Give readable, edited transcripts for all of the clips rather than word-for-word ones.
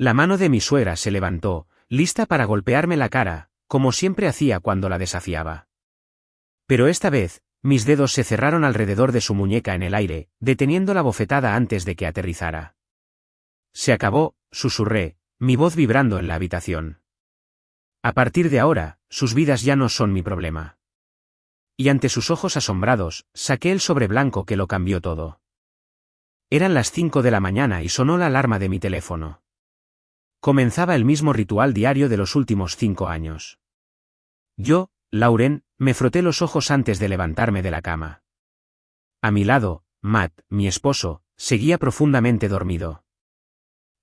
La mano de mi suegra se levantó, lista para golpearme la cara, como siempre hacía cuando la desafiaba. Pero esta vez, mis dedos se cerraron alrededor de su muñeca en el aire, deteniendo la bofetada antes de que aterrizara. Se acabó, susurré, mi voz vibrando en la habitación. A partir de ahora, sus vidas ya no son mi problema. Y ante sus ojos asombrados, saqué el sobre blanco que lo cambió todo. Eran las 5 de la mañana y sonó la alarma de mi teléfono. Comenzaba el mismo ritual diario de los últimos 5 años. Yo, Lauren, me froté los ojos antes de levantarme de la cama. A mi lado, Matt, mi esposo, seguía profundamente dormido.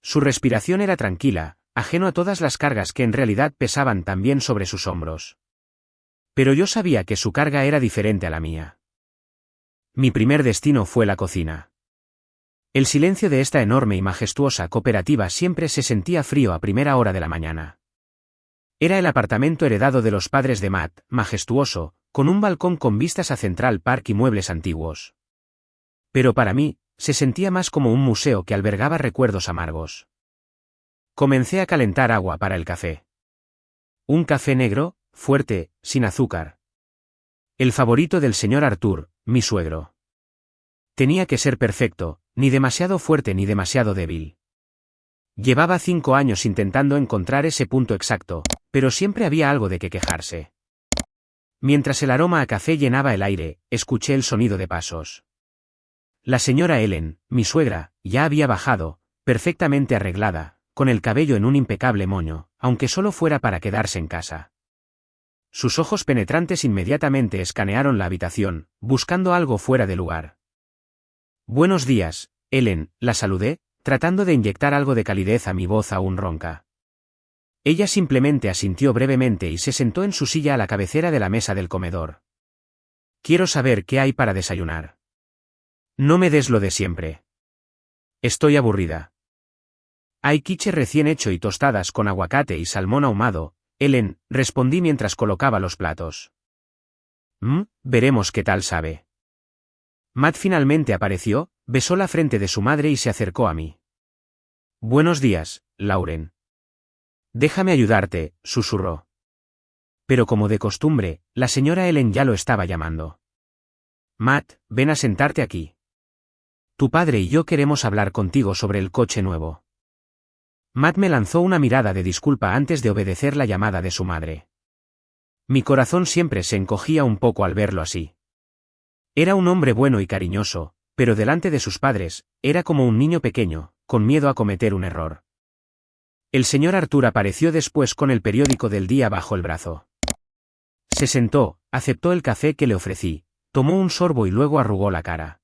Su respiración era tranquila, ajeno a todas las cargas que en realidad pesaban también sobre sus hombros. Pero yo sabía que su carga era diferente a la mía. Mi primer destino fue la cocina. El silencio de esta enorme y majestuosa cooperativa siempre se sentía frío a primera hora de la mañana. Era el apartamento heredado de los padres de Matt, majestuoso, con un balcón con vistas a Central Park y muebles antiguos. Pero para mí, se sentía más como un museo que albergaba recuerdos amargos. Comencé a calentar agua para el café. Un café negro, fuerte, sin azúcar. El favorito del señor Arthur, mi suegro. Tenía que ser perfecto, ni demasiado fuerte ni demasiado débil. Llevaba 5 años intentando encontrar ese punto exacto, pero siempre había algo de qué quejarse. Mientras el aroma a café llenaba el aire, escuché el sonido de pasos. La señora Ellen, mi suegra, ya había bajado, perfectamente arreglada, con el cabello en un impecable moño, aunque solo fuera para quedarse en casa. Sus ojos penetrantes inmediatamente escanearon la habitación, buscando algo fuera de lugar. Buenos días, Ellen, la saludé, tratando de inyectar algo de calidez a mi voz aún ronca. Ella simplemente asintió brevemente y se sentó en su silla a la cabecera de la mesa del comedor. Quiero saber qué hay para desayunar. No me des lo de siempre. Estoy aburrida. Hay quiche recién hecho y tostadas con aguacate y salmón ahumado, Ellen, respondí mientras colocaba los platos. Veremos qué tal sabe. Matt finalmente apareció, besó la frente de su madre y se acercó a mí. Buenos días, Lauren. Déjame ayudarte, susurró. Pero como de costumbre, la señora Ellen ya lo estaba llamando. Matt, ven a sentarte aquí. Tu padre y yo queremos hablar contigo sobre el coche nuevo. Matt me lanzó una mirada de disculpa antes de obedecer la llamada de su madre. Mi corazón siempre se encogía un poco al verlo así. Era un hombre bueno y cariñoso, pero delante de sus padres, era como un niño pequeño, con miedo a cometer un error. El señor Arthur apareció después con el periódico del día bajo el brazo. Se sentó, aceptó el café que le ofrecí, tomó un sorbo y luego arrugó la cara.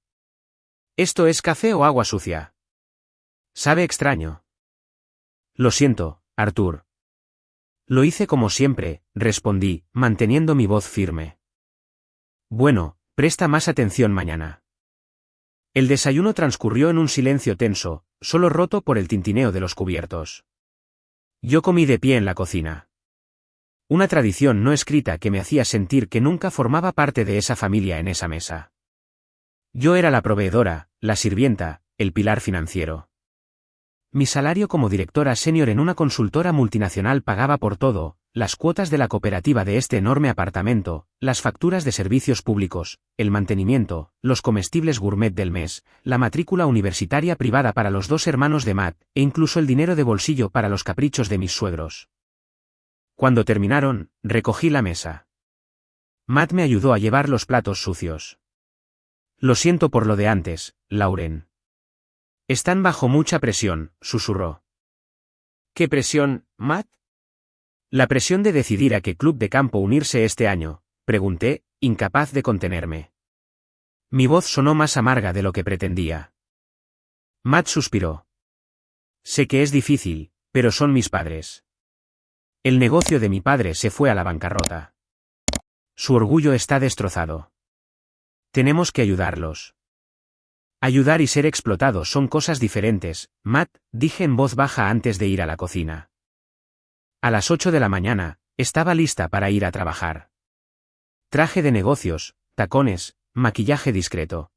¿Esto es café o agua sucia? Sabe extraño. Lo siento, Arthur. Lo hice como siempre, respondí, manteniendo mi voz firme. Bueno, presta más atención mañana. El desayuno transcurrió en un silencio tenso, solo roto por el tintineo de los cubiertos. Yo comí de pie en la cocina. Una tradición no escrita que me hacía sentir que nunca formaba parte de esa familia en esa mesa. Yo era la proveedora, la sirvienta, el pilar financiero. Mi salario como directora senior en una consultora multinacional pagaba por todo, las cuotas de la cooperativa de este enorme apartamento, las facturas de servicios públicos, el mantenimiento, los comestibles gourmet del mes, la matrícula universitaria privada para los 2 hermanos de Matt, e incluso el dinero de bolsillo para los caprichos de mis suegros. Cuando terminaron, recogí la mesa. Matt me ayudó a llevar los platos sucios. Lo siento por lo de antes, Lauren. Están bajo mucha presión, susurró. ¿Qué presión, Matt? La presión de decidir a qué club de campo unirse este año, pregunté, incapaz de contenerme. Mi voz sonó más amarga de lo que pretendía. Matt suspiró. Sé que es difícil, pero son mis padres. El negocio de mi padre se fue a la bancarrota. Su orgullo está destrozado. Tenemos que ayudarlos. Ayudar y ser explotado son cosas diferentes, Matt, dije en voz baja antes de ir a la cocina. A las 8 de la mañana, estaba lista para ir a trabajar. Traje de negocios, tacones, maquillaje discreto.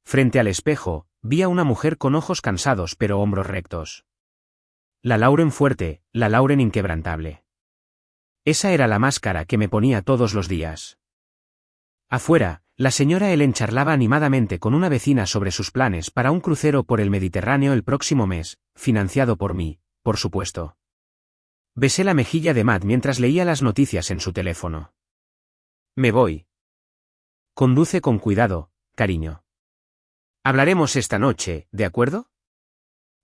Frente al espejo, vi a una mujer con ojos cansados pero hombros rectos. La Lauren fuerte, la Lauren inquebrantable. Esa era la máscara que me ponía todos los días. Afuera, la señora Ellen charlaba animadamente con una vecina sobre sus planes para un crucero por el Mediterráneo el próximo mes, financiado por mí, por supuesto. Besé la mejilla de Matt mientras leía las noticias en su teléfono. Me voy. Conduce con cuidado, cariño. Hablaremos esta noche, ¿de acuerdo?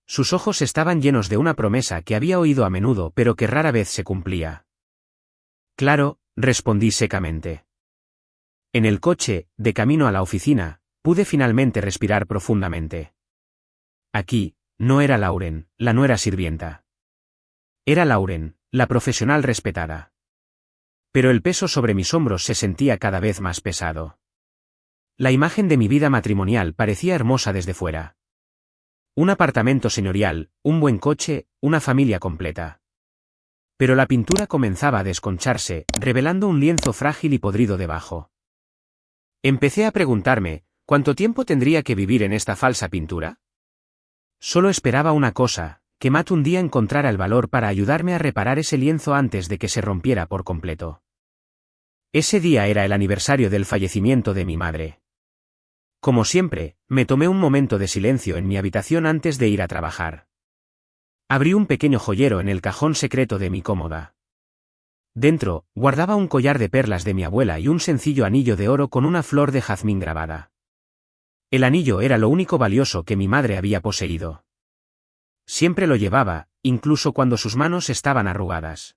Sus ojos estaban llenos de una promesa que había oído a menudo pero que rara vez se cumplía. Claro, respondí secamente. En el coche, de camino a la oficina, pude finalmente respirar profundamente. Aquí, no era Lauren, la nuera sirvienta. Era Lauren, la profesional respetada. Pero el peso sobre mis hombros se sentía cada vez más pesado. La imagen de mi vida matrimonial parecía hermosa desde fuera. Un apartamento señorial, un buen coche, una familia completa. Pero la pintura comenzaba a desconcharse, revelando un lienzo frágil y podrido debajo. Empecé a preguntarme, ¿cuánto tiempo tendría que vivir en esta falsa pintura? Solo esperaba una cosa, que Matt un día encontrara el valor para ayudarme a reparar ese lienzo antes de que se rompiera por completo. Ese día era el aniversario del fallecimiento de mi madre. Como siempre, me tomé un momento de silencio en mi habitación antes de ir a trabajar. Abrí un pequeño joyero en el cajón secreto de mi cómoda. Dentro, guardaba un collar de perlas de mi abuela y un sencillo anillo de oro con una flor de jazmín grabada. El anillo era lo único valioso que mi madre había poseído. Siempre lo llevaba, incluso cuando sus manos estaban arrugadas.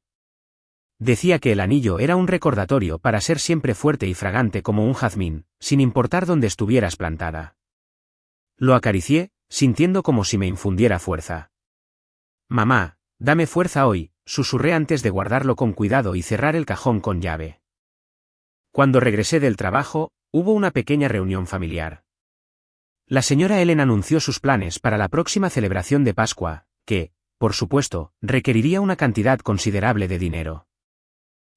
Decía que el anillo era un recordatorio para ser siempre fuerte y fragante como un jazmín, sin importar dónde estuvieras plantada. Lo acaricié, sintiendo como si me infundiera fuerza. Mamá, dame fuerza hoy, susurré antes de guardarlo con cuidado y cerrar el cajón con llave. Cuando regresé del trabajo, hubo una pequeña reunión familiar. La señora Ellen anunció sus planes para la próxima celebración de Pascua, que, por supuesto, requeriría una cantidad considerable de dinero.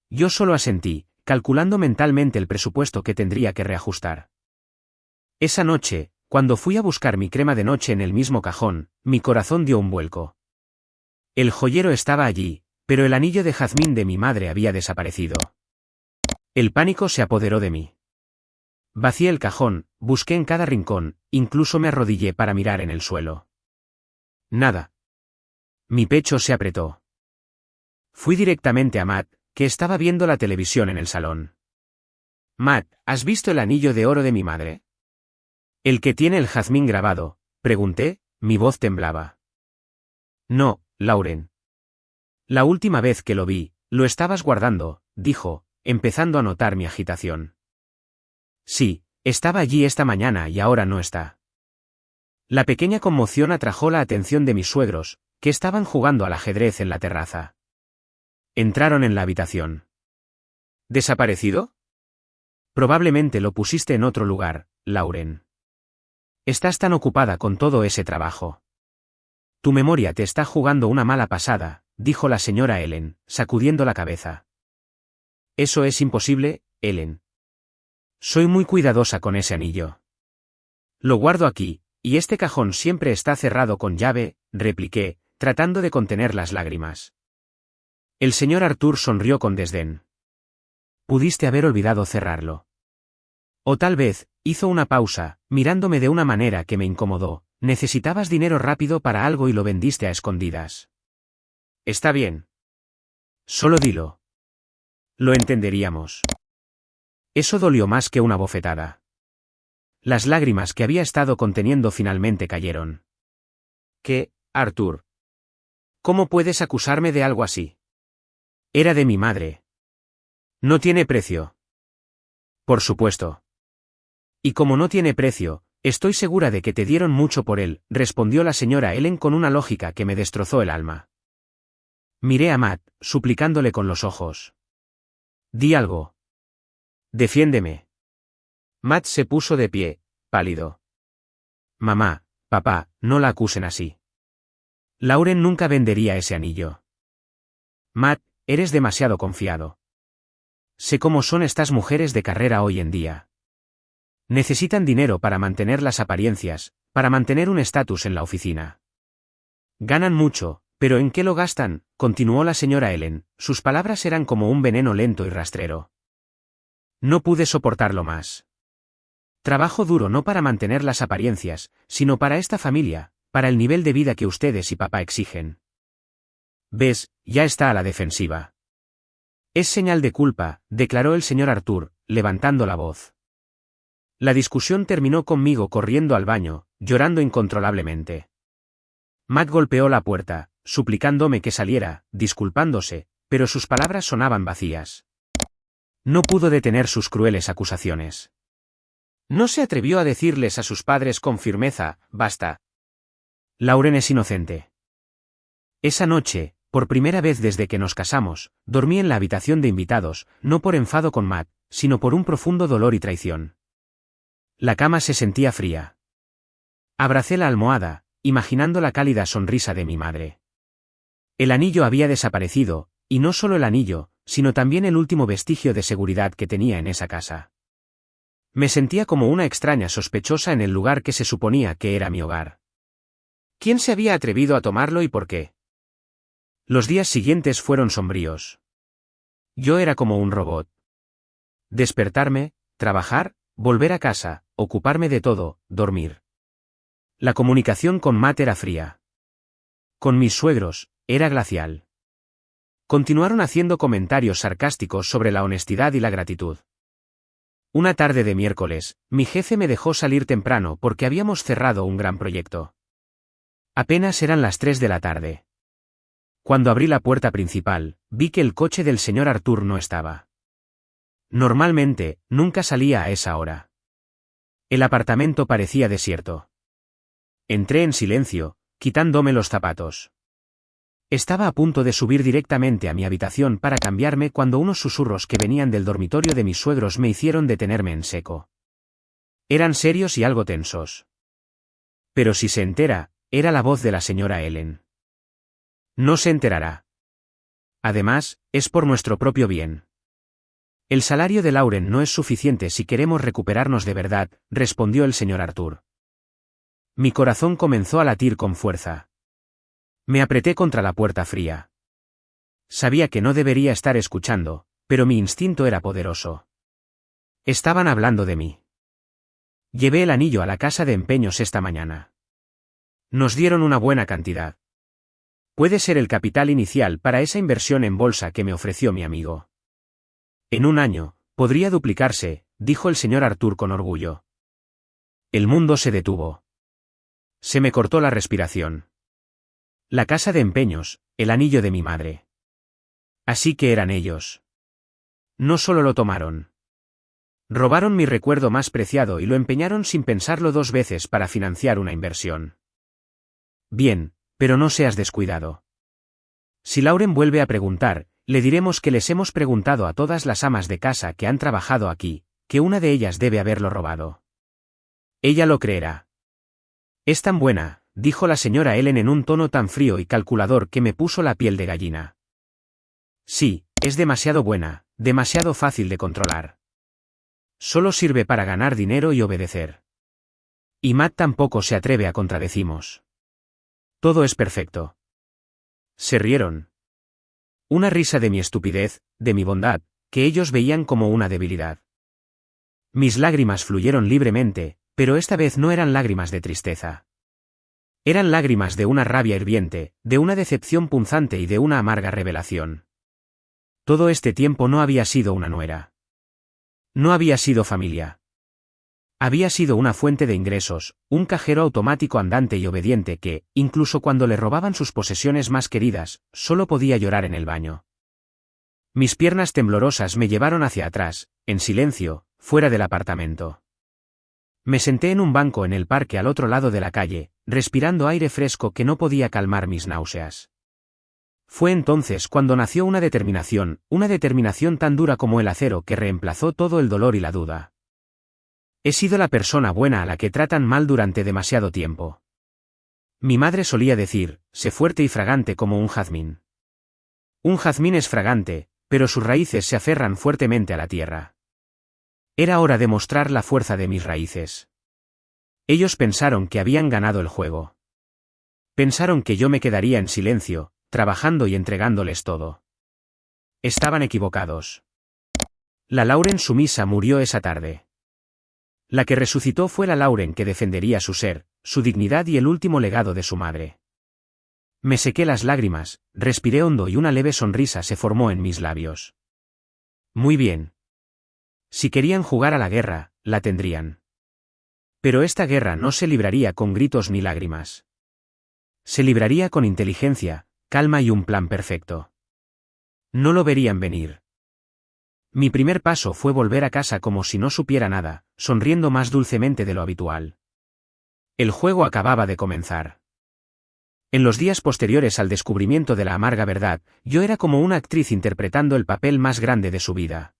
Yo solo asentí, calculando mentalmente el presupuesto que tendría que reajustar. Esa noche, cuando fui a buscar mi crema de noche en el mismo cajón, mi corazón dio un vuelco. El joyero estaba allí, pero el anillo de jazmín de mi madre había desaparecido. El pánico se apoderó de mí. Vacié el cajón, busqué en cada rincón, incluso me arrodillé para mirar en el suelo. Nada. Mi pecho se apretó. Fui directamente a Matt, que estaba viendo la televisión en el salón. Matt, ¿has visto el anillo de oro de mi madre? ¿El que tiene el jazmín grabado? Pregunté, mi voz temblaba. No, Lauren. La última vez que lo vi, lo estabas guardando, dijo, empezando a notar mi agitación. Sí, estaba allí esta mañana y ahora no está. La pequeña conmoción atrajo la atención de mis suegros, que estaban jugando al ajedrez en la terraza. Entraron en la habitación. ¿Desaparecido? Probablemente lo pusiste en otro lugar, Lauren. Estás tan ocupada con todo ese trabajo. Tu memoria te está jugando una mala pasada, dijo la señora Ellen, sacudiendo la cabeza. Eso es imposible, Ellen. Soy muy cuidadosa con ese anillo. Lo guardo aquí, y este cajón siempre está cerrado con llave, repliqué, tratando de contener las lágrimas. El señor Arthur sonrió con desdén. Pudiste haber olvidado cerrarlo. O tal vez, hizo una pausa, mirándome de una manera que me incomodó, necesitabas dinero rápido para algo y lo vendiste a escondidas. Está bien. Solo dilo. Lo entenderíamos. Eso dolió más que una bofetada. Las lágrimas que había estado conteniendo finalmente cayeron. ¿Qué, Arthur? ¿Cómo puedes acusarme de algo así? Era de mi madre. No tiene precio. Por supuesto. Y como no tiene precio, estoy segura de que te dieron mucho por él, respondió la señora Ellen con una lógica que me destrozó el alma. Miré a Matt, suplicándole con los ojos. Di algo. Defiéndeme. Matt se puso de pie, pálido. Mamá, papá, no la acusen así. Lauren nunca vendería ese anillo. Matt, eres demasiado confiado. Sé cómo son estas mujeres de carrera hoy en día. Necesitan dinero para mantener las apariencias, para mantener un estatus en la oficina. Ganan mucho, ¿Pero en qué lo gastan?, continuó la señora Ellen, sus palabras eran como un veneno lento y rastrero. No pude soportarlo más. Trabajo duro no para mantener las apariencias, sino para esta familia, para el nivel de vida que ustedes y papá exigen. ¿Ves? Ya está a la defensiva. Es señal de culpa, declaró el señor Arthur, levantando la voz. La discusión terminó conmigo corriendo al baño, llorando incontrolablemente. Matt golpeó la puerta, suplicándome que saliera, disculpándose, pero sus palabras sonaban vacías. No pudo detener sus crueles acusaciones. No se atrevió a decirles a sus padres con firmeza, basta. Lauren es inocente. Esa noche, por primera vez desde que nos casamos, dormí en la habitación de invitados, no por enfado con Matt, sino por un profundo dolor y traición. La cama se sentía fría. Abracé la almohada, imaginando la cálida sonrisa de mi madre. El anillo había desaparecido, y no solo el anillo, sino también el último vestigio de seguridad que tenía en esa casa. Me sentía como una extraña sospechosa en el lugar que se suponía que era mi hogar. ¿Quién se había atrevido a tomarlo y por qué? Los días siguientes fueron sombríos. Yo era como un robot. Despertarme, trabajar, volver a casa, ocuparme de todo, dormir. La comunicación con Matt era fría. Con mis suegros, era glacial. Continuaron haciendo comentarios sarcásticos sobre la honestidad y la gratitud. Una tarde de miércoles, mi jefe me dejó salir temprano porque habíamos cerrado un gran proyecto. Apenas eran las 3 de la tarde. Cuando abrí la puerta principal, vi que el coche del señor Arthur no estaba. Normalmente, nunca salía a esa hora. El apartamento parecía desierto. Entré en silencio, quitándome los zapatos. Estaba a punto de subir directamente a mi habitación para cambiarme cuando unos susurros que venían del dormitorio de mis suegros me hicieron detenerme en seco. Eran serios y algo tensos. Pero si se entera, era la voz de la señora Ellen. No se enterará. Además, es por nuestro propio bien. El salario de Lauren no es suficiente si queremos recuperarnos de verdad, respondió el señor Arthur. Mi corazón comenzó a latir con fuerza. Me apreté contra la puerta fría. Sabía que no debería estar escuchando, pero mi instinto era poderoso. Estaban hablando de mí. Llevé el anillo a la casa de empeños esta mañana. Nos dieron una buena cantidad. Puede ser el capital inicial para esa inversión en bolsa que me ofreció mi amigo. En un año, podría duplicarse, dijo el señor Arthur con orgullo. El mundo se detuvo. Se me cortó la respiración. La casa de empeños, el anillo de mi madre. Así que eran ellos. No solo lo tomaron. Robaron mi recuerdo más preciado y lo empeñaron sin pensarlo 2 veces para financiar una inversión. Bien, pero no seas descuidado. Si Lauren vuelve a preguntar, le diremos que les hemos preguntado a todas las amas de casa que han trabajado aquí, que una de ellas debe haberlo robado. Ella lo creerá. Es tan buena, dijo la señora Ellen en un tono tan frío y calculador que me puso la piel de gallina. Sí, es demasiado buena, demasiado fácil de controlar. Solo sirve para ganar dinero y obedecer. Y Matt tampoco se atreve a contradecimos. Todo es perfecto. Se rieron. Una risa de mi estupidez, de mi bondad, que ellos veían como una debilidad. Mis lágrimas fluyeron libremente, pero esta vez no eran lágrimas de tristeza. Eran lágrimas de una rabia hirviente, de una decepción punzante y de una amarga revelación. Todo este tiempo no había sido una nuera. No había sido familia. Había sido una fuente de ingresos, un cajero automático andante y obediente que, incluso cuando le robaban sus posesiones más queridas, solo podía llorar en el baño. Mis piernas temblorosas me llevaron hacia atrás, en silencio, fuera del apartamento. Me senté en un banco en el parque al otro lado de la calle, respirando aire fresco que no podía calmar mis náuseas. Fue entonces cuando nació una determinación tan dura como el acero que reemplazó todo el dolor y la duda. He sido la persona buena a la que tratan mal durante demasiado tiempo. Mi madre solía decir, sé fuerte y fragante como un jazmín. Un jazmín es fragante, pero sus raíces se aferran fuertemente a la tierra. Era hora de mostrar la fuerza de mis raíces. Ellos pensaron que habían ganado el juego. Pensaron que yo me quedaría en silencio, trabajando y entregándoles todo. Estaban equivocados. La Lauren sumisa murió esa tarde. La que resucitó fue la Lauren que defendería su ser, su dignidad y el último legado de su madre. Me sequé las lágrimas, respiré hondo y una leve sonrisa se formó en mis labios. Muy bien. Si querían jugar a la guerra, la tendrían. Pero esta guerra no se libraría con gritos ni lágrimas. Se libraría con inteligencia, calma y un plan perfecto. No lo verían venir. Mi primer paso fue volver a casa como si no supiera nada, sonriendo más dulcemente de lo habitual. El juego acababa de comenzar. En los días posteriores al descubrimiento de la amarga verdad, yo era como una actriz interpretando el papel más grande de su vida.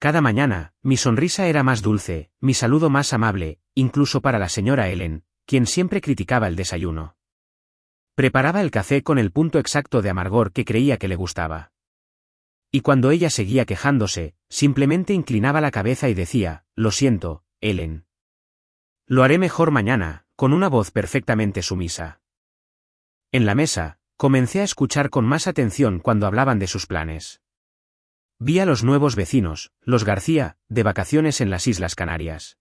Cada mañana, mi sonrisa era más dulce, mi saludo más amable, incluso para la señora Ellen, quien siempre criticaba el desayuno. Preparaba el café con el punto exacto de amargor que creía que le gustaba. Y cuando ella seguía quejándose, simplemente inclinaba la cabeza y decía, «Lo siento, Ellen. Lo haré mejor mañana», con una voz perfectamente sumisa. En la mesa, comencé a escuchar con más atención cuando hablaban de sus planes. Vi a los nuevos vecinos, los García, de vacaciones en las Islas Canarias.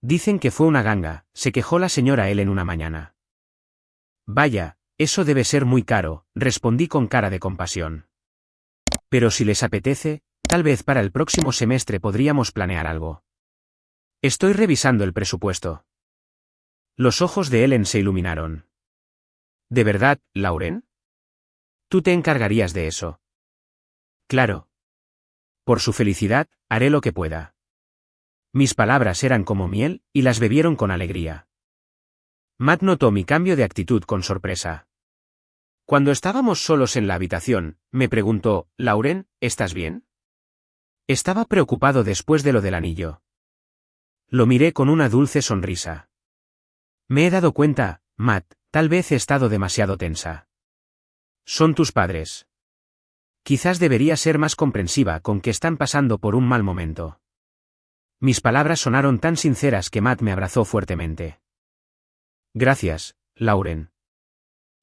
Dicen que fue una ganga, se quejó la señora Ellen una mañana. Vaya, eso debe ser muy caro, respondí con cara de compasión. Pero si les apetece, tal vez para el próximo semestre podríamos planear algo. Estoy revisando el presupuesto. Los ojos de Ellen se iluminaron. ¿De verdad, Lauren? ¿Tú te encargarías de eso? Claro. Por su felicidad, haré lo que pueda. Mis palabras eran como miel, y las bebieron con alegría. Matt notó mi cambio de actitud con sorpresa. Cuando estábamos solos en la habitación, me preguntó, «Lauren, ¿estás bien?» Estaba preocupado después de lo del anillo. Lo miré con una dulce sonrisa. Me he dado cuenta, Matt, tal vez he estado demasiado tensa. Son tus padres. Quizás debería ser más comprensiva con que están pasando por un mal momento. Mis palabras sonaron tan sinceras que Matt me abrazó fuertemente. Gracias, Lauren.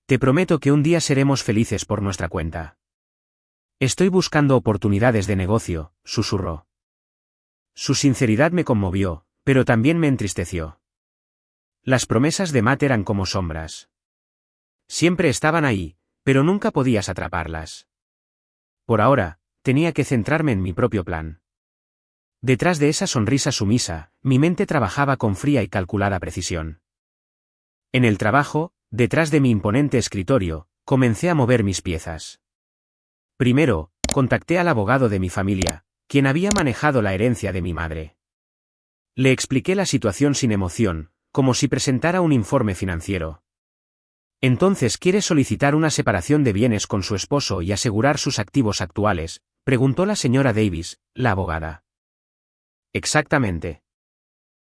Te prometo que un día seremos felices por nuestra cuenta. Estoy buscando oportunidades de negocio, susurró. Su sinceridad me conmovió, pero también me entristeció. Las promesas de Matt eran como sombras. Siempre estaban ahí, pero nunca podías atraparlas. Por ahora, tenía que centrarme en mi propio plan. Detrás de esa sonrisa sumisa, mi mente trabajaba con fría y calculada precisión. En el trabajo, detrás de mi imponente escritorio, comencé a mover mis piezas. Primero, contacté al abogado de mi familia, quien había manejado la herencia de mi madre. Le expliqué la situación sin emoción, como si presentara un informe financiero. «¿Entonces quiere solicitar una separación de bienes con su esposo y asegurar sus activos actuales?», preguntó la señora Davis, la abogada. «Exactamente.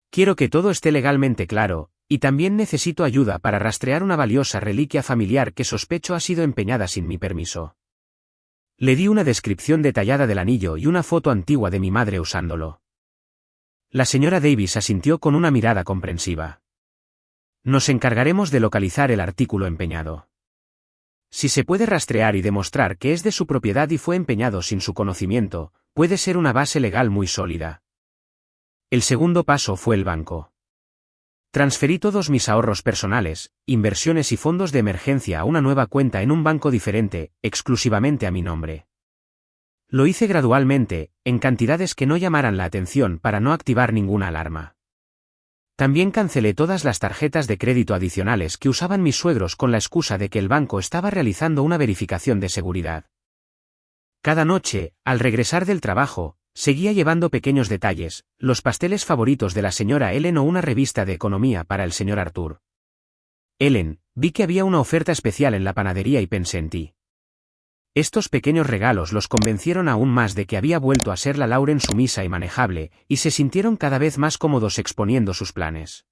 Quiero que todo esté legalmente claro, y también necesito ayuda para rastrear una valiosa reliquia familiar que sospecho ha sido empeñada sin mi permiso». Le di una descripción detallada del anillo y una foto antigua de mi madre usándolo. La señora Davis asintió con una mirada comprensiva. «Nos encargaremos de localizar el artículo empeñado. Si se puede rastrear y demostrar que es de su propiedad y fue empeñado sin su conocimiento, puede ser una base legal muy sólida». El segundo paso fue el banco. Transferí todos mis ahorros personales, inversiones y fondos de emergencia a una nueva cuenta en un banco diferente, exclusivamente a mi nombre. Lo hice gradualmente, en cantidades que no llamaran la atención para no activar ninguna alarma. También cancelé todas las tarjetas de crédito adicionales que usaban mis suegros con la excusa de que el banco estaba realizando una verificación de seguridad. Cada noche, al regresar del trabajo, seguía llevando pequeños detalles, los pasteles favoritos de la señora Ellen o una revista de economía para el señor Arthur. «Ellen, vi que había una oferta especial en la panadería y pensé en ti». Estos pequeños regalos los convencieron aún más de que había vuelto a ser la Lauren sumisa y manejable, y se sintieron cada vez más cómodos exponiendo sus planes.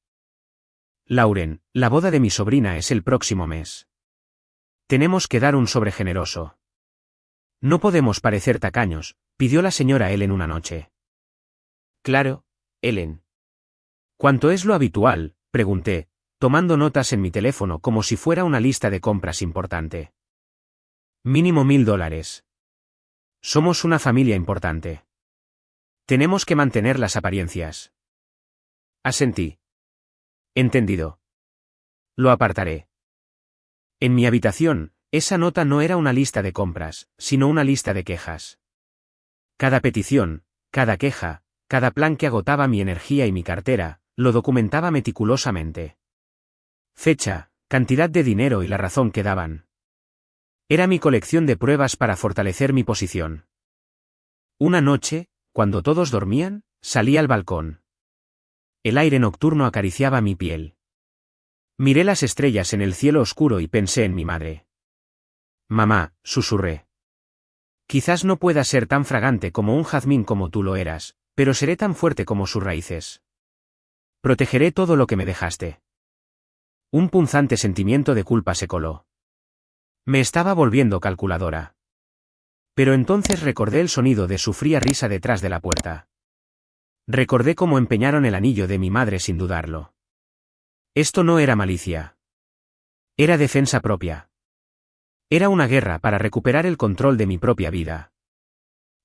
«Lauren, la boda de mi sobrina es el próximo mes. Tenemos que dar un sobre generoso. No podemos parecer tacaños», pidió la señora Ellen una noche. «Claro, Ellen». «¿Cuánto es lo habitual?», pregunté, tomando notas en mi teléfono como si fuera una lista de compras importante. Mínimo $1000. Somos una familia importante. Tenemos que mantener las apariencias. Asentí. Entendido. Lo apartaré. En mi habitación, esa nota no era una lista de compras, sino una lista de quejas. Cada petición, cada queja, cada plan que agotaba mi energía y mi cartera, lo documentaba meticulosamente. Fecha, cantidad de dinero y la razón que daban. Era mi colección de pruebas para fortalecer mi posición. Una noche, cuando todos dormían, salí al balcón. El aire nocturno acariciaba mi piel. Miré las estrellas en el cielo oscuro y pensé en mi madre. Mamá, susurré. Quizás no pueda ser tan fragante como un jazmín como tú lo eras, pero seré tan fuerte como sus raíces. Protegeré todo lo que me dejaste. Un punzante sentimiento de culpa se coló. Me estaba volviendo calculadora. Pero entonces recordé el sonido de su fría risa detrás de la puerta. Recordé cómo empeñaron el anillo de mi madre sin dudarlo. Esto no era malicia. Era defensa propia. Era una guerra para recuperar el control de mi propia vida.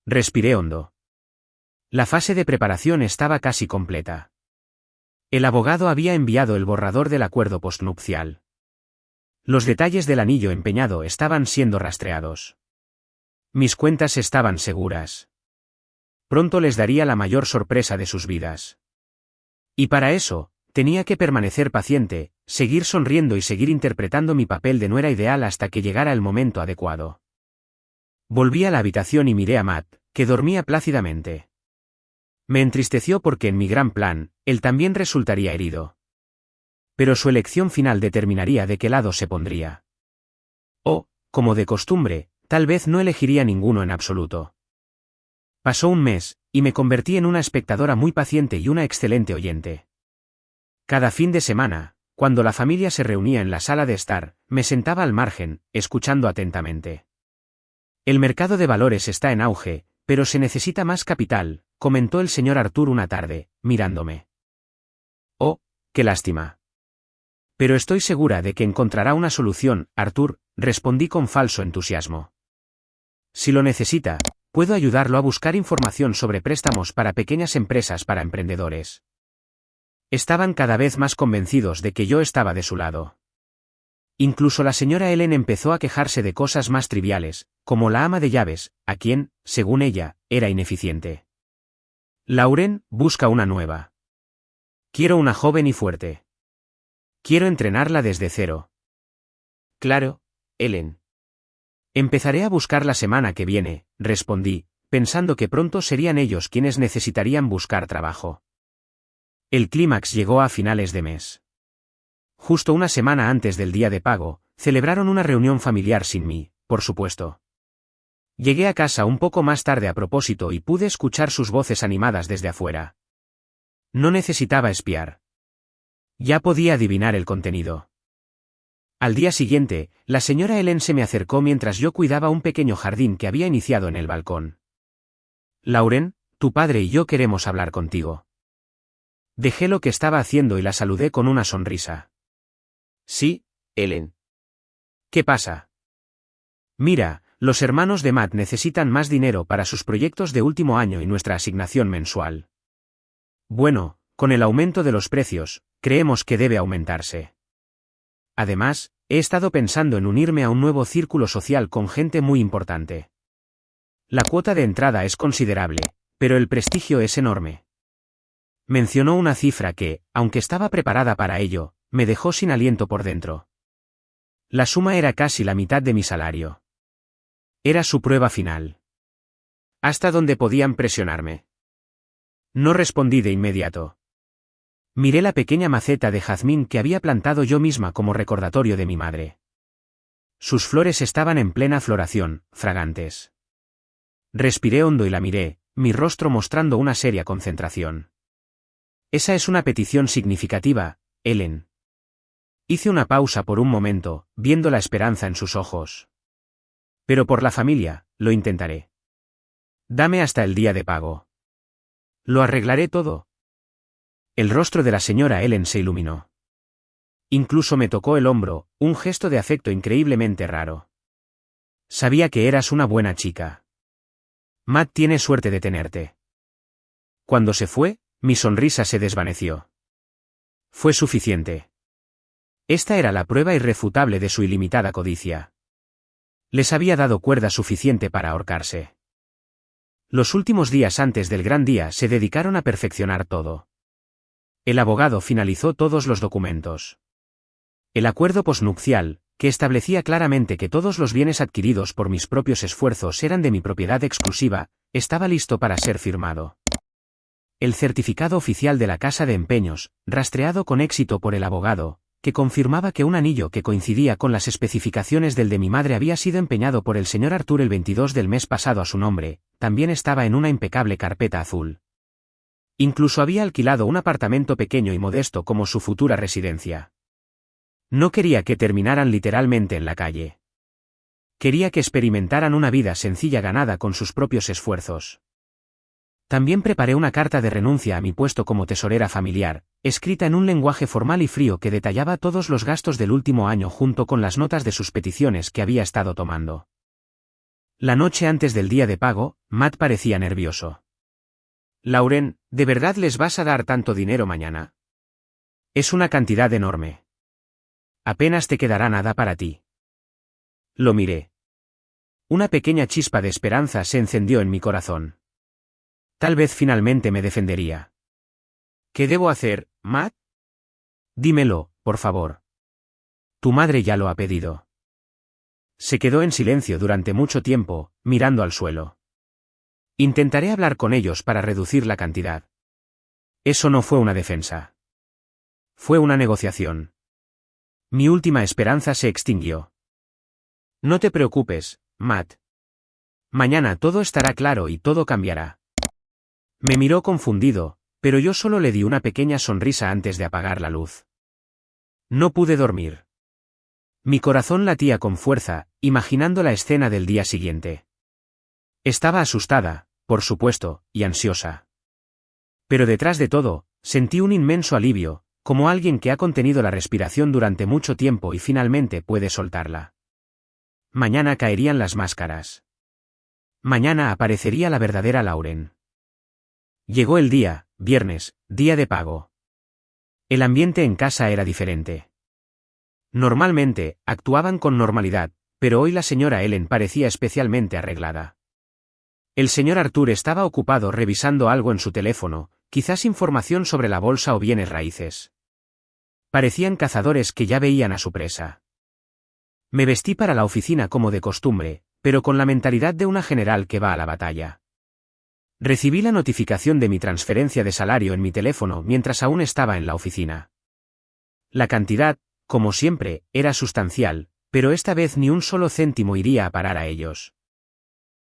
Respiré hondo. La fase de preparación estaba casi completa. El abogado había enviado el borrador del acuerdo postnupcial. Los detalles del anillo empeñado estaban siendo rastreados. Mis cuentas estaban seguras. Pronto les daría la mayor sorpresa de sus vidas. Y para eso, tenía que permanecer paciente, seguir sonriendo y seguir interpretando mi papel de nuera ideal hasta que llegara el momento adecuado. Volví a la habitación y miré a Matt, que dormía plácidamente. Me entristeció porque en mi gran plan, él también resultaría herido. Pero su elección final determinaría de qué lado se pondría. O, como de costumbre, tal vez no elegiría ninguno en absoluto. Pasó un mes, y me convertí en una espectadora muy paciente y una excelente oyente. Cada fin de semana, cuando la familia se reunía en la sala de estar, me sentaba al margen, escuchando atentamente. El mercado de valores está en auge, pero se necesita más capital, comentó el señor Arthur una tarde, mirándome. Oh, qué lástima. Pero estoy segura de que encontrará una solución, Arthur, respondí con falso entusiasmo. Si lo necesita, puedo ayudarlo a buscar información sobre préstamos para pequeñas empresas para emprendedores. Estaban cada vez más convencidos de que yo estaba de su lado. Incluso la señora Ellen empezó a quejarse de cosas más triviales, como la ama de llaves, a quien, según ella, era ineficiente. Lauren, busca una nueva. Quiero una joven y fuerte. Quiero entrenarla desde cero. Claro, Ellen. Empezaré a buscar la semana que viene, respondí, pensando que pronto serían ellos quienes necesitarían buscar trabajo. El clímax llegó a finales de mes. Justo una semana antes del día de pago, celebraron una reunión familiar sin mí, por supuesto. Llegué a casa un poco más tarde a propósito y pude escuchar sus voces animadas desde afuera. No necesitaba espiar. Ya podía adivinar el contenido. Al día siguiente, la señora Ellen se me acercó mientras yo cuidaba un pequeño jardín que había iniciado en el balcón. Lauren, tu padre y yo queremos hablar contigo. Dejé lo que estaba haciendo y la saludé con una sonrisa. Sí, Ellen. ¿Qué pasa? Mira, los hermanos de Matt necesitan más dinero para sus proyectos de último año y nuestra asignación mensual. Bueno, con el aumento de los precios, creemos que debe aumentarse. Además, he estado pensando en unirme a un nuevo círculo social con gente muy importante. La cuota de entrada es considerable, pero el prestigio es enorme. Mencionó una cifra que, aunque estaba preparada para ello, me dejó sin aliento por dentro. La suma era casi la mitad de mi salario. Era su prueba final. ¿Hasta dónde podían presionarme? No respondí de inmediato. Miré la pequeña maceta de jazmín que había plantado yo misma como recordatorio de mi madre. Sus flores estaban en plena floración, fragantes. Respiré hondo y la miré, mi rostro mostrando una seria concentración. Esa es una petición significativa, Ellen. Hice una pausa por un momento, viendo la esperanza en sus ojos. Pero por la familia, lo intentaré. Dame hasta el día de pago. Lo arreglaré todo. El rostro de la señora Ellen se iluminó. Incluso me tocó el hombro, un gesto de afecto increíblemente raro. Sabía que eras una buena chica. Matt tiene suerte de tenerte. Cuando se fue, mi sonrisa se desvaneció. Fue suficiente. Esta era la prueba irrefutable de su ilimitada codicia. Les había dado cuerda suficiente para ahorcarse. Los últimos días antes del gran día se dedicaron a perfeccionar todo. El abogado finalizó todos los documentos. El acuerdo posnupcial, que establecía claramente que todos los bienes adquiridos por mis propios esfuerzos eran de mi propiedad exclusiva, estaba listo para ser firmado. El certificado oficial de la casa de empeños, rastreado con éxito por el abogado, que confirmaba que un anillo que coincidía con las especificaciones del de mi madre había sido empeñado por el señor Arthur el 22 del mes pasado a su nombre, también estaba en una impecable carpeta azul. Incluso había alquilado un apartamento pequeño y modesto como su futura residencia. No quería que terminaran literalmente en la calle. Quería que experimentaran una vida sencilla ganada con sus propios esfuerzos. También preparé una carta de renuncia a mi puesto como tesorera familiar, escrita en un lenguaje formal y frío que detallaba todos los gastos del último año junto con las notas de sus peticiones que había estado tomando. La noche antes del día de pago, Matt parecía nervioso. «Lauren, ¿de verdad les vas a dar tanto dinero mañana? Es una cantidad enorme. Apenas te quedará nada para ti». Lo miré. Una pequeña chispa de esperanza se encendió en mi corazón. Tal vez finalmente me defendería. «¿Qué debo hacer, Matt?» «Dímelo, por favor. Tu madre ya lo ha pedido». Se quedó en silencio durante mucho tiempo, mirando al suelo. «Intentaré hablar con ellos para reducir la cantidad». Eso no fue una defensa. Fue una negociación. Mi última esperanza se extinguió. «No te preocupes, Matt. Mañana todo estará claro y todo cambiará». Me miró confundido, pero yo solo le di una pequeña sonrisa antes de apagar la luz. No pude dormir. Mi corazón latía con fuerza, imaginando la escena del día siguiente. Estaba asustada, por supuesto, y ansiosa. Pero detrás de todo, sentí un inmenso alivio, como alguien que ha contenido la respiración durante mucho tiempo y finalmente puede soltarla. Mañana caerían las máscaras. Mañana aparecería la verdadera Lauren. Llegó el día, viernes, día de pago. El ambiente en casa era diferente. Normalmente, actuaban con normalidad, pero hoy la señora Ellen parecía especialmente arreglada. El señor Arthur estaba ocupado revisando algo en su teléfono, quizás información sobre la bolsa o bienes raíces. Parecían cazadores que ya veían a su presa. Me vestí para la oficina como de costumbre, pero con la mentalidad de una general que va a la batalla. Recibí la notificación de mi transferencia de salario en mi teléfono mientras aún estaba en la oficina. La cantidad, como siempre, era sustancial, pero esta vez ni un solo céntimo iría a parar a ellos.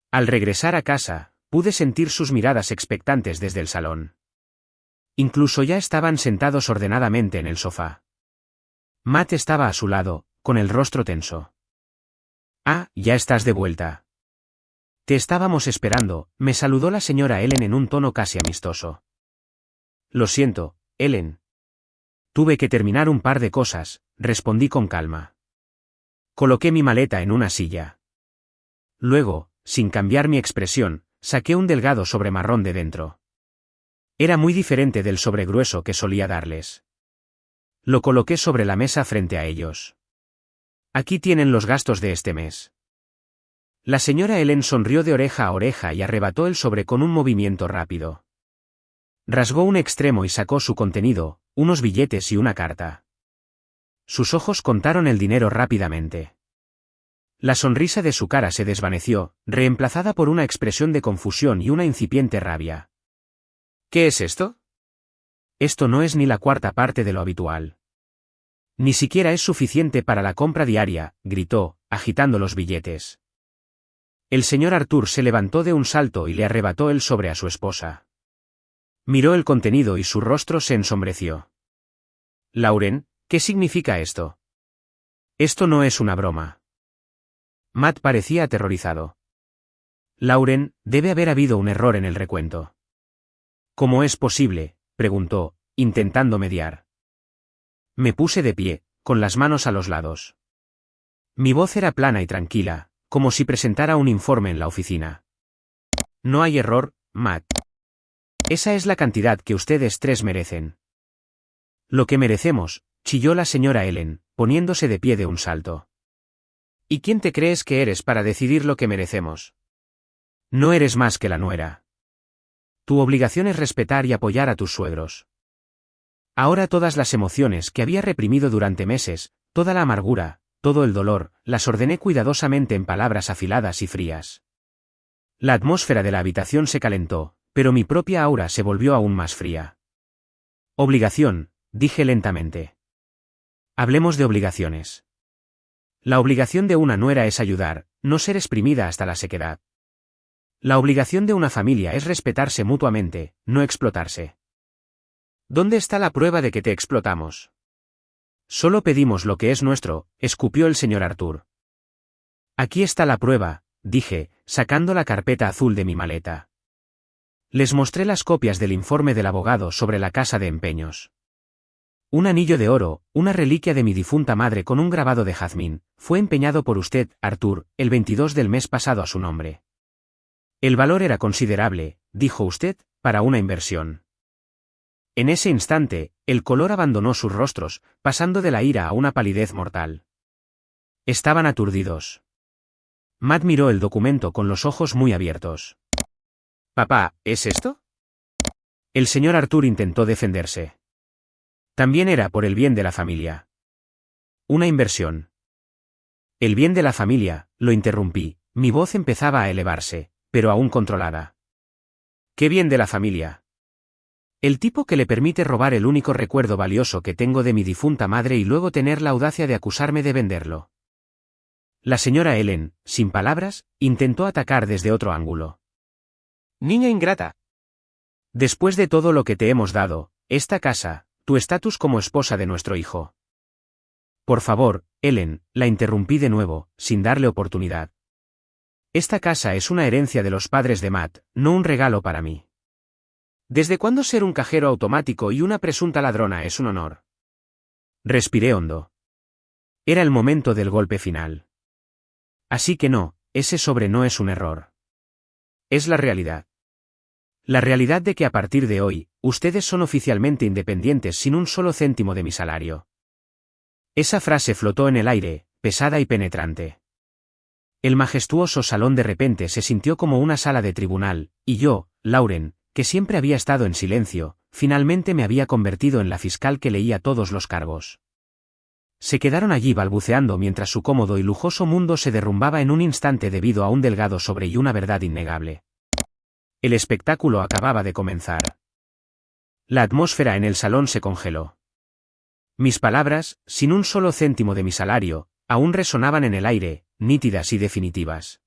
Al regresar a casa, pude sentir sus miradas expectantes desde el salón. Incluso ya estaban sentados ordenadamente en el sofá. Matt estaba a su lado, con el rostro tenso. «Ah, ya estás de vuelta. Te estábamos esperando», me saludó la señora Ellen en un tono casi amistoso. «Lo siento, Ellen. Tuve que terminar un par de cosas», respondí con calma. Coloqué mi maleta en una silla. Luego, sin cambiar mi expresión, saqué un delgado sobre marrón de dentro. Era muy diferente del sobre grueso que solía darles. Lo coloqué sobre la mesa frente a ellos. «Aquí tienen los gastos de este mes». La señora Ellen sonrió de oreja a oreja y arrebató el sobre con un movimiento rápido. Rasgó un extremo y sacó su contenido, unos billetes y una carta. Sus ojos contaron el dinero rápidamente. La sonrisa de su cara se desvaneció, reemplazada por una expresión de confusión y una incipiente rabia. «¿Qué es esto?» «Esto no es ni la cuarta parte de lo habitual. Ni siquiera es suficiente para la compra diaria», gritó, agitando los billetes. El señor Arthur se levantó de un salto y le arrebató el sobre a su esposa. Miró el contenido y su rostro se ensombreció. «Lauren, ¿qué significa esto?» «Esto no es una broma». Matt parecía aterrorizado. «Lauren, debe haber habido un error en el recuento». «¿Cómo es posible?», preguntó, intentando mediar. Me puse de pie, con las manos a los lados. Mi voz era plana y tranquila, como si presentara un informe en la oficina. No hay error, Matt. Esa es la cantidad que ustedes tres merecen. Lo que merecemos, chilló la señora Ellen, poniéndose de pie de un salto. ¿Y quién te crees que eres para decidir lo que merecemos? No eres más que la nuera. Tu obligación es respetar y apoyar a tus suegros. Ahora todas las emociones que había reprimido durante meses, toda la amargura, todo el dolor, las ordené cuidadosamente en palabras afiladas y frías. La atmósfera de la habitación se calentó, pero mi propia aura se volvió aún más fría. Obligación, dije lentamente. Hablemos de obligaciones. La obligación de una nuera es ayudar, no ser exprimida hasta la sequedad. La obligación de una familia es respetarse mutuamente, no explotarse. ¿Dónde está la prueba de que te explotamos? Solo pedimos lo que es nuestro, escupió el señor Arthur. Aquí está la prueba, dije, sacando la carpeta azul de mi maleta. Les mostré las copias del informe del abogado sobre la casa de empeños. Un anillo de oro, una reliquia de mi difunta madre con un grabado de jazmín, fue empeñado por usted, Arthur, el 22 del mes pasado a su nombre. El valor era considerable, dijo usted, para una inversión. En ese instante, el color abandonó sus rostros, pasando de la ira a una palidez mortal. Estaban aturdidos. Matt miró el documento con los ojos muy abiertos. «Papá, ¿es esto?» El señor Arthur intentó defenderse. También era por el bien de la familia. Una inversión. El bien de la familia, lo interrumpí, mi voz empezaba a elevarse, pero aún controlada. ¿Qué bien de la familia? El tipo que le permite robar el único recuerdo valioso que tengo de mi difunta madre y luego tener la audacia de acusarme de venderlo. La señora Ellen, sin palabras, intentó atacar desde otro ángulo. Niña ingrata. Después de todo lo que te hemos dado, esta casa, tu estatus como esposa de nuestro hijo. Por favor, Ellen, la interrumpí de nuevo, sin darle oportunidad. Esta casa es una herencia de los padres de Matt, no un regalo para mí. ¿Desde cuándo ser un cajero automático y una presunta ladrona es un honor? Respiré hondo. Era el momento del golpe final. Así que no, ese sobre no es un error. Es la realidad. La realidad de que a partir de hoy, ustedes son oficialmente independientes sin un solo céntimo de mi salario. Esa frase flotó en el aire, pesada y penetrante. El majestuoso salón de repente se sintió como una sala de tribunal, y yo, Lauren, que siempre había estado en silencio, finalmente me había convertido en la fiscal que leía todos los cargos. Se quedaron allí balbuceando mientras su cómodo y lujoso mundo se derrumbaba en un instante debido a un delgado sobre y una verdad innegable. El espectáculo acababa de comenzar. La atmósfera en el salón se congeló. Mis palabras, sin un solo céntimo de mi salario, aún resonaban en el aire, nítidas y definitivas.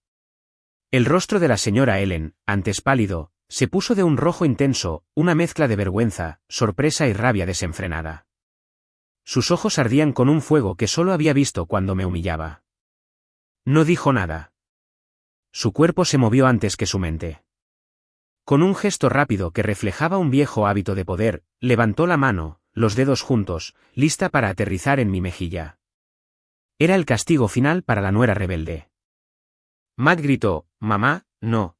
El rostro de la señora Ellen, antes pálido, se puso de un rojo intenso, una mezcla de vergüenza, sorpresa y rabia desenfrenada. Sus ojos ardían con un fuego que solo había visto cuando me humillaba. No dijo nada. Su cuerpo se movió antes que su mente. Con un gesto rápido que reflejaba un viejo hábito de poder, levantó la mano, los dedos juntos, lista para aterrizar en mi mejilla. Era el castigo final para la nuera rebelde. Matt gritó, «Mamá, no».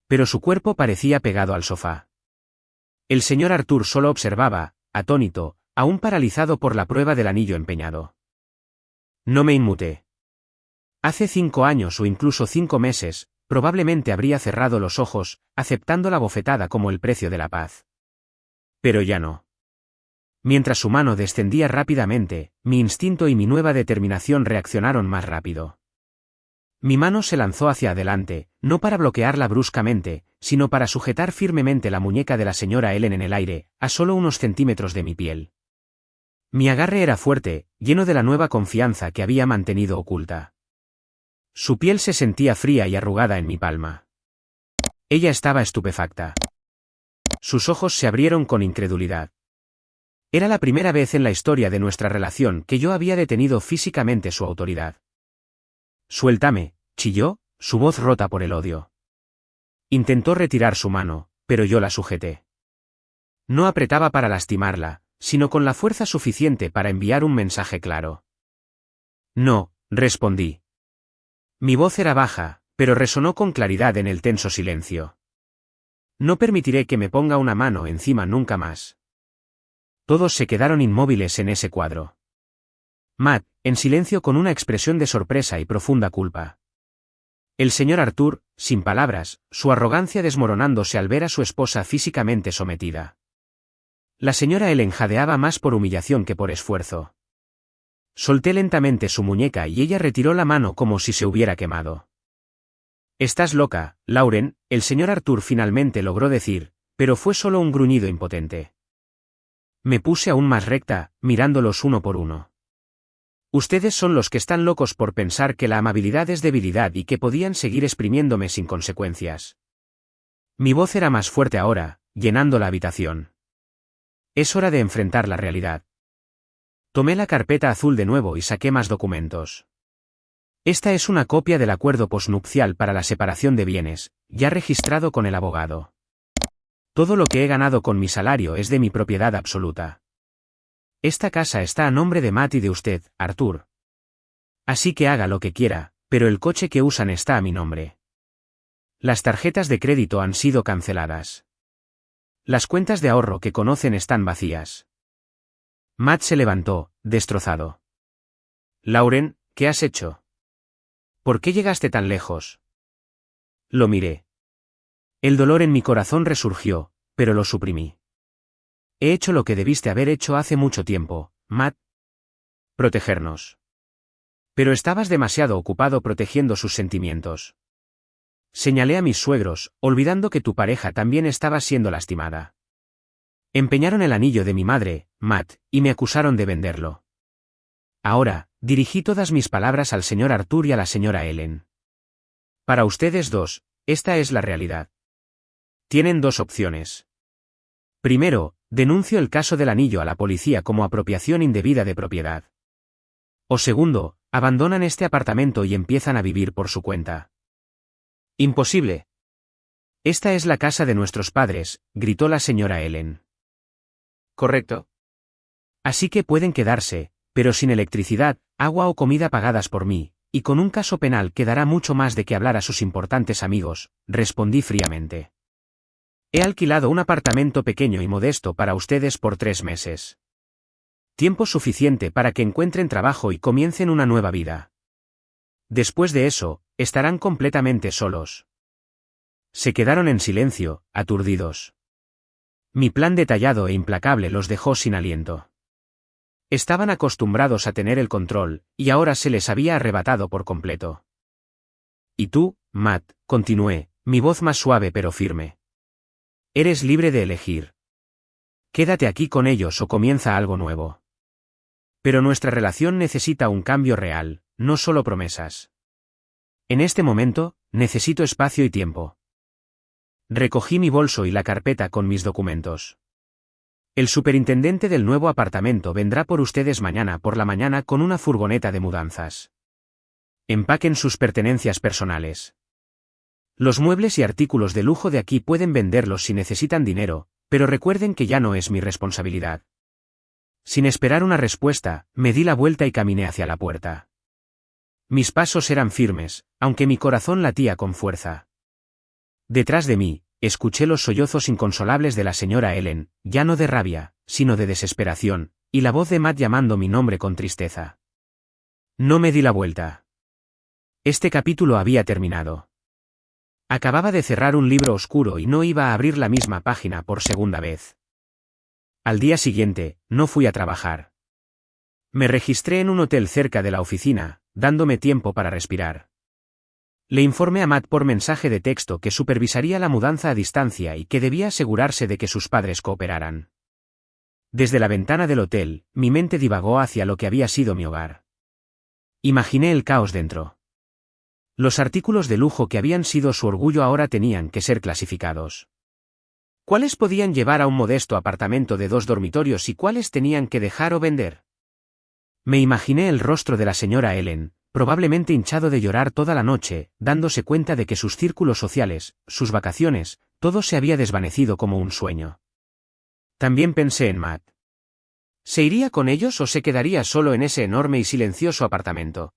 Pero su cuerpo parecía pegado al sofá. El señor Arthur solo observaba, atónito, aún paralizado por la prueba del anillo empeñado. No me inmuté. Hace 5 años o incluso 5 meses, probablemente habría cerrado los ojos, aceptando la bofetada como el precio de la paz. Pero ya no. Mientras su mano descendía rápidamente, mi instinto y mi nueva determinación reaccionaron más rápido. Mi mano se lanzó hacia adelante, no para bloquearla bruscamente, sino para sujetar firmemente la muñeca de la señora Ellen en el aire, a solo unos centímetros de mi piel. Mi agarre era fuerte, lleno de la nueva confianza que había mantenido oculta. Su piel se sentía fría y arrugada en mi palma. Ella estaba estupefacta. Sus ojos se abrieron con incredulidad. Era la primera vez en la historia de nuestra relación que yo había detenido físicamente su autoridad. «Suéltame», chilló, su voz rota por el odio. Intentó retirar su mano, pero yo la sujeté. No apretaba para lastimarla, sino con la fuerza suficiente para enviar un mensaje claro. No, respondí. Mi voz era baja, pero resonó con claridad en el tenso silencio. No permitiré que me ponga una mano encima nunca más. Todos se quedaron inmóviles en ese cuadro. Matt, en silencio con una expresión de sorpresa y profunda culpa. El señor Arthur, sin palabras, su arrogancia desmoronándose al ver a su esposa físicamente sometida. La señora Ellen jadeaba más por humillación que por esfuerzo. Solté lentamente su muñeca y ella retiró la mano como si se hubiera quemado. «Estás loca, Lauren», el señor Arthur finalmente logró decir, pero fue solo un gruñido impotente. Me puse aún más recta, mirándolos uno por uno. Ustedes son los que están locos por pensar que la amabilidad es debilidad y que podían seguir exprimiéndome sin consecuencias. Mi voz era más fuerte ahora, llenando la habitación. Es hora de enfrentar la realidad. Tomé la carpeta azul de nuevo y saqué más documentos. Esta es una copia del acuerdo posnupcial para la separación de bienes, ya registrado con el abogado. Todo lo que he ganado con mi salario es de mi propiedad absoluta. Esta casa está a nombre de Matt y de usted, Arthur. Así que haga lo que quiera, pero el coche que usan está a mi nombre. Las tarjetas de crédito han sido canceladas. Las cuentas de ahorro que conocen están vacías. Matt se levantó, destrozado. Lauren, ¿qué has hecho? ¿Por qué llegaste tan lejos? Lo miré. El dolor en mi corazón resurgió, pero lo suprimí. He hecho lo que debiste haber hecho hace mucho tiempo, Matt. Protegernos. Pero estabas demasiado ocupado protegiendo sus sentimientos. Señalé a mis suegros, olvidando que tu pareja también estaba siendo lastimada. Empeñaron el anillo de mi madre, Matt, y me acusaron de venderlo. Ahora, dirigí todas mis palabras al señor Arthur y a la señora Ellen. Para ustedes dos, esta es la realidad. Tienen dos opciones. Primero, denuncio el caso del anillo a la policía como apropiación indebida de propiedad. O segundo, abandonan este apartamento y empiezan a vivir por su cuenta. Imposible. Esta es la casa de nuestros padres, gritó la señora Ellen. Correcto. Así que pueden quedarse, pero sin electricidad, agua o comida pagadas por mí, y con un caso penal que dará mucho más de qué hablar a sus importantes amigos, respondí fríamente. He alquilado un apartamento pequeño y modesto para ustedes por 3 meses. Tiempo suficiente para que encuentren trabajo y comiencen una nueva vida. Después de eso, estarán completamente solos. Se quedaron en silencio, aturdidos. Mi plan detallado e implacable los dejó sin aliento. Estaban acostumbrados a tener el control, y ahora se les había arrebatado por completo. Y tú, Matt, continué, mi voz más suave pero firme. Eres libre de elegir. Quédate aquí con ellos o comienza algo nuevo. Pero nuestra relación necesita un cambio real, no solo promesas. En este momento, necesito espacio y tiempo. Recogí mi bolso y la carpeta con mis documentos. El superintendente del nuevo apartamento vendrá por ustedes mañana por la mañana con una furgoneta de mudanzas. Empaquen sus pertenencias personales. Los muebles y artículos de lujo de aquí pueden venderlos si necesitan dinero, pero recuerden que ya no es mi responsabilidad. Sin esperar una respuesta, me di la vuelta y caminé hacia la puerta. Mis pasos eran firmes, aunque mi corazón latía con fuerza. Detrás de mí, escuché los sollozos inconsolables de la señora Ellen, ya no de rabia, sino de desesperación, y la voz de Matt llamando mi nombre con tristeza. No me di la vuelta. Este capítulo había terminado. Acababa de cerrar un libro oscuro y no iba a abrir la misma página por segunda vez. Al día siguiente, no fui a trabajar. Me registré en un hotel cerca de la oficina, dándome tiempo para respirar. Le informé a Matt por mensaje de texto que supervisaría la mudanza a distancia y que debía asegurarse de que sus padres cooperaran. Desde la ventana del hotel, mi mente divagó hacia lo que había sido mi hogar. Imaginé el caos dentro. Los artículos de lujo que habían sido su orgullo ahora tenían que ser clasificados. ¿Cuáles podían llevar a un modesto apartamento de 2 dormitorios y cuáles tenían que dejar o vender? Me imaginé el rostro de la señora Ellen, probablemente hinchado de llorar toda la noche, dándose cuenta de que sus círculos sociales, sus vacaciones, todo se había desvanecido como un sueño. También pensé en Matt. ¿Se iría con ellos o se quedaría solo en ese enorme y silencioso apartamento?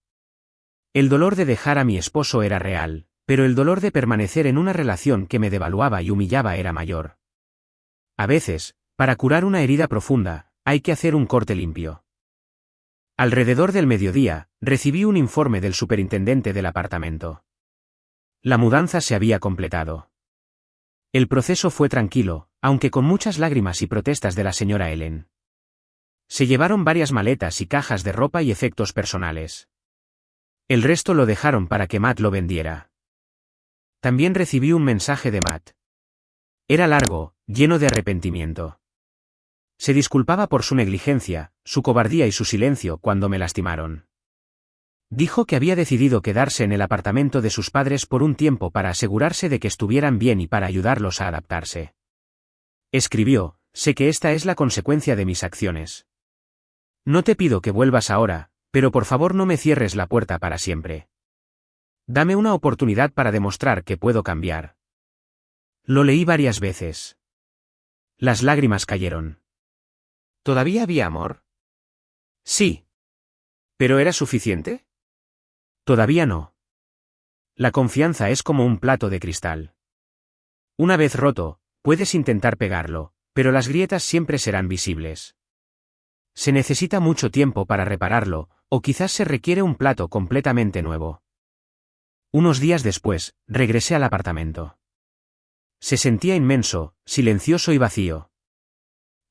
El dolor de dejar a mi esposo era real, pero el dolor de permanecer en una relación que me devaluaba y humillaba era mayor. A veces, para curar una herida profunda, hay que hacer un corte limpio. Alrededor del mediodía, recibí un informe del superintendente del apartamento. La mudanza se había completado. El proceso fue tranquilo, aunque con muchas lágrimas y protestas de la señora Ellen. Se llevaron varias maletas y cajas de ropa y efectos personales. El resto lo dejaron para que Matt lo vendiera. También recibí un mensaje de Matt. Era largo, lleno de arrepentimiento. Se disculpaba por su negligencia, su cobardía y su silencio cuando me lastimaron. Dijo que había decidido quedarse en el apartamento de sus padres por un tiempo para asegurarse de que estuvieran bien y para ayudarlos a adaptarse. Escribió: sé que esta es la consecuencia de mis acciones. No te pido que vuelvas ahora, pero por favor no me cierres la puerta para siempre. Dame una oportunidad para demostrar que puedo cambiar. Lo leí varias veces. Las lágrimas cayeron. ¿Todavía había amor? Sí. ¿Pero era suficiente? Todavía no. La confianza es como un plato de cristal. Una vez roto, puedes intentar pegarlo, pero las grietas siempre serán visibles. Se necesita mucho tiempo para repararlo, o quizás se requiere un plato completamente nuevo. Unos días después, regresé al apartamento. Se sentía inmenso, silencioso y vacío.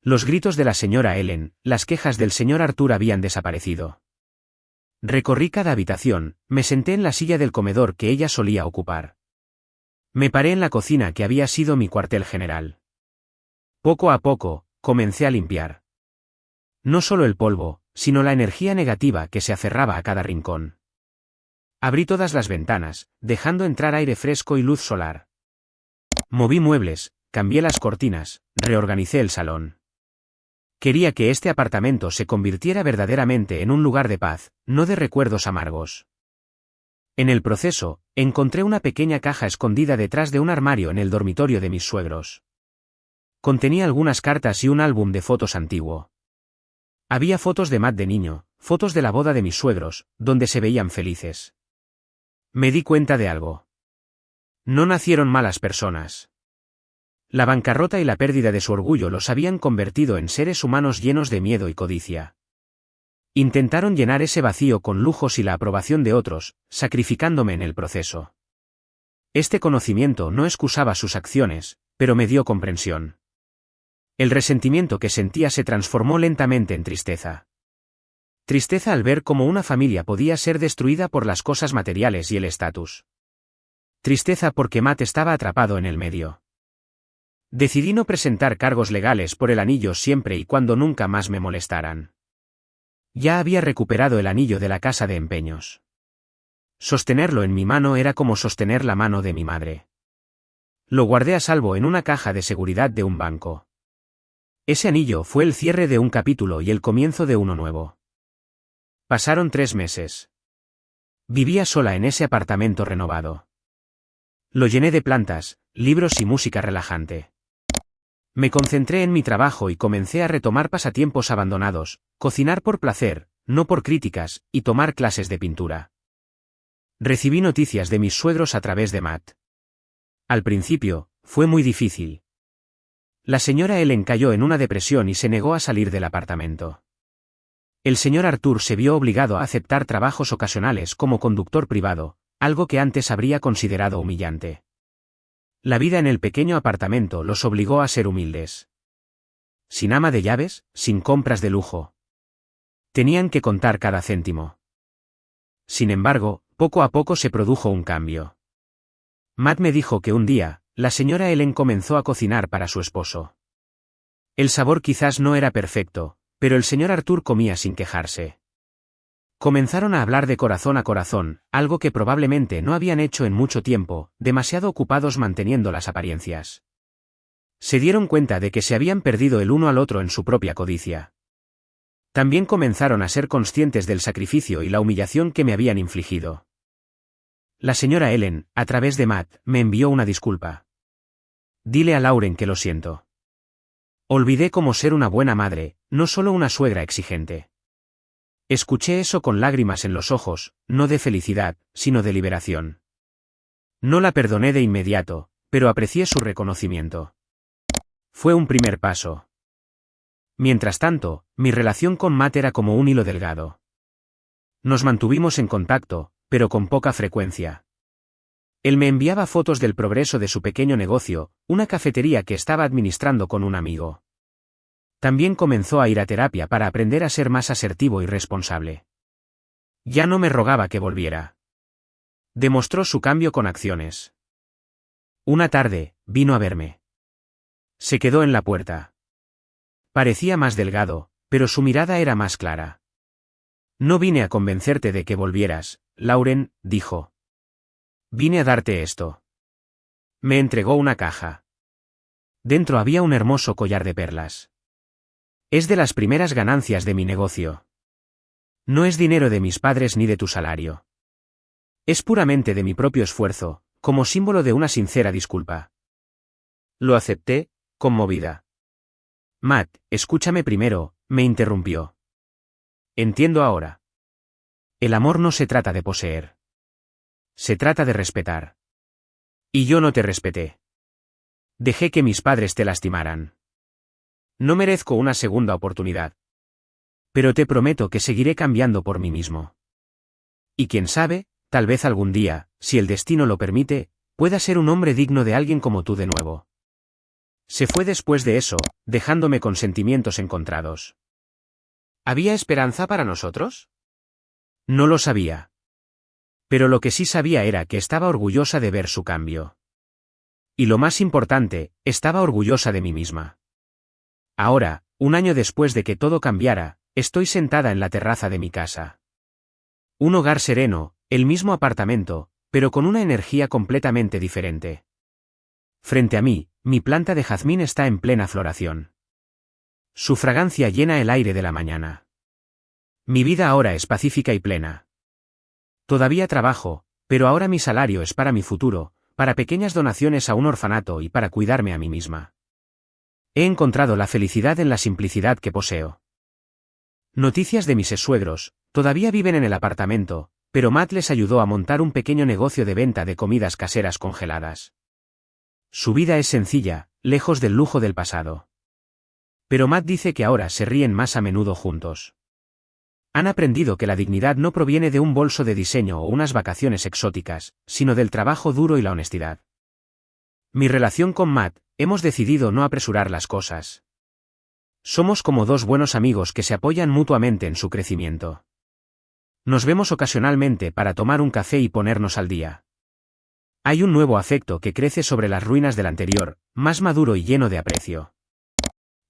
Los gritos de la señora Ellen, las quejas del señor Arthur habían desaparecido. Recorrí cada habitación, me senté en la silla del comedor que ella solía ocupar. Me paré en la cocina que había sido mi cuartel general. Poco a poco, comencé a limpiar. No solo el polvo, sino la energía negativa que se aferraba a cada rincón. Abrí todas las ventanas, dejando entrar aire fresco y luz solar. Moví muebles, cambié las cortinas, reorganicé el salón. Quería que este apartamento se convirtiera verdaderamente en un lugar de paz, no de recuerdos amargos. En el proceso, encontré una pequeña caja escondida detrás de un armario en el dormitorio de mis suegros. Contenía algunas cartas y un álbum de fotos antiguo. Había fotos de Matt de niño, fotos de la boda de mis suegros, donde se veían felices. Me di cuenta de algo. No nacieron malas personas. La bancarrota y la pérdida de su orgullo los habían convertido en seres humanos llenos de miedo y codicia. Intentaron llenar ese vacío con lujos y la aprobación de otros, sacrificándome en el proceso. Este conocimiento no excusaba sus acciones, pero me dio comprensión. El resentimiento que sentía se transformó lentamente en tristeza. Tristeza al ver cómo una familia podía ser destruida por las cosas materiales y el estatus. Tristeza porque Matt estaba atrapado en el medio. Decidí no presentar cargos legales por el anillo siempre y cuando nunca más me molestaran. Ya había recuperado el anillo de la casa de empeños. Sostenerlo en mi mano era como sostener la mano de mi madre. Lo guardé a salvo en una caja de seguridad de un banco. Ese anillo fue el cierre de un capítulo y el comienzo de uno nuevo. Pasaron 3 meses. Vivía sola en ese apartamento renovado. Lo llené de plantas, libros y música relajante. Me concentré en mi trabajo y comencé a retomar pasatiempos abandonados, cocinar por placer, no por críticas, y tomar clases de pintura. Recibí noticias de mis suegros a través de Matt. Al principio, fue muy difícil. La señora Ellen cayó en una depresión y se negó a salir del apartamento. El señor Arthur se vio obligado a aceptar trabajos ocasionales como conductor privado, algo que antes habría considerado humillante. La vida en el pequeño apartamento los obligó a ser humildes. Sin ama de llaves, sin compras de lujo. Tenían que contar cada céntimo. Sin embargo, poco a poco se produjo un cambio. Matt me dijo que un día, la señora Ellen comenzó a cocinar para su esposo. El sabor quizás no era perfecto, pero el señor Arthur comía sin quejarse. Comenzaron a hablar de corazón a corazón, algo que probablemente no habían hecho en mucho tiempo, demasiado ocupados manteniendo las apariencias. Se dieron cuenta de que se habían perdido el uno al otro en su propia codicia. También comenzaron a ser conscientes del sacrificio y la humillación que me habían infligido. La señora Ellen, a través de Matt, me envió una disculpa. Dile a Lauren que lo siento. Olvidé cómo ser una buena madre, no solo una suegra exigente. Escuché eso con lágrimas en los ojos, no de felicidad, sino de liberación. No la perdoné de inmediato, pero aprecié su reconocimiento. Fue un primer paso. Mientras tanto, mi relación con Matt era como un hilo delgado. Nos mantuvimos en contacto, pero con poca frecuencia. Él me enviaba fotos del progreso de su pequeño negocio, una cafetería que estaba administrando con un amigo. También comenzó a ir a terapia para aprender a ser más asertivo y responsable. Ya no me rogaba que volviera. Demostró su cambio con acciones. Una tarde, vino a verme. Se quedó en la puerta. Parecía más delgado, pero su mirada era más clara. No vine a convencerte de que volvieras, Lauren, dijo. Vine a darte esto. Me entregó una caja. Dentro había un hermoso collar de perlas. Es de las primeras ganancias de mi negocio. No es dinero de mis padres ni de tu salario. Es puramente de mi propio esfuerzo, como símbolo de una sincera disculpa. Lo acepté, conmovida. Matt, escúchame primero, me interrumpió. Entiendo ahora. El amor no se trata de poseer. Se trata de respetar. Y yo no te respeté. Dejé que mis padres te lastimaran. No merezco una segunda oportunidad. Pero te prometo que seguiré cambiando por mí mismo. Y quién sabe, tal vez algún día, si el destino lo permite, pueda ser un hombre digno de alguien como tú de nuevo. Se fue después de eso, dejándome con sentimientos encontrados. ¿Había esperanza para nosotros? No lo sabía. Pero lo que sí sabía era que estaba orgullosa de ver su cambio. Y lo más importante, estaba orgullosa de mí misma. Ahora, un año después de que todo cambiara, estoy sentada en la terraza de mi casa. Un hogar sereno, el mismo apartamento, pero con una energía completamente diferente. Frente a mí, mi planta de jazmín está en plena floración. Su fragancia llena el aire de la mañana. Mi vida ahora es pacífica y plena. Todavía trabajo, pero ahora mi salario es para mi futuro, para pequeñas donaciones a un orfanato y para cuidarme a mí misma. He encontrado la felicidad en la simplicidad que poseo. Noticias de mis exsuegros, todavía viven en el apartamento, pero Matt les ayudó a montar un pequeño negocio de venta de comidas caseras congeladas. Su vida es sencilla, lejos del lujo del pasado. Pero Matt dice que ahora se ríen más a menudo juntos. Han aprendido que la dignidad no proviene de un bolso de diseño o unas vacaciones exóticas, sino del trabajo duro y la honestidad. Mi relación con Matt, hemos decidido no apresurar las cosas. Somos como dos buenos amigos que se apoyan mutuamente en su crecimiento. Nos vemos ocasionalmente para tomar un café y ponernos al día. Hay un nuevo afecto que crece sobre las ruinas del anterior, más maduro y lleno de aprecio.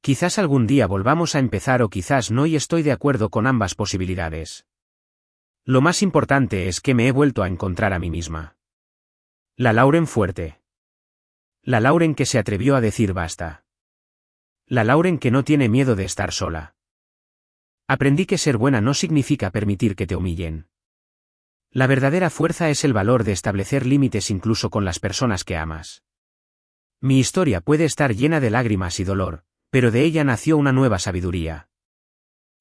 Quizás algún día volvamos a empezar o quizás no, y estoy de acuerdo con ambas posibilidades. Lo más importante es que me he vuelto a encontrar a mí misma. La Lauren fuerte. La Lauren que se atrevió a decir basta. La Lauren que no tiene miedo de estar sola. Aprendí que ser buena no significa permitir que te humillen. La verdadera fuerza es el valor de establecer límites incluso con las personas que amas. Mi historia puede estar llena de lágrimas y dolor, pero de ella nació una nueva sabiduría.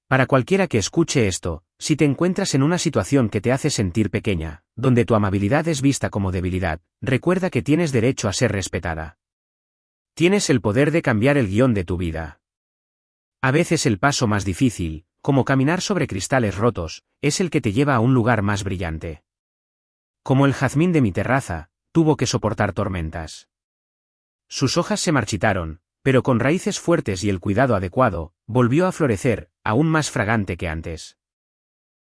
Para cualquiera que escuche esto, si te encuentras en una situación que te hace sentir pequeña, donde tu amabilidad es vista como debilidad, recuerda que tienes derecho a ser respetada. Tienes el poder de cambiar el guión de tu vida. A veces el paso más difícil, como caminar sobre cristales rotos, es el que te lleva a un lugar más brillante. Como el jazmín de mi terraza, tuvo que soportar tormentas. Sus hojas se marchitaron, pero con raíces fuertes y el cuidado adecuado, volvió a florecer, aún más fragante que antes.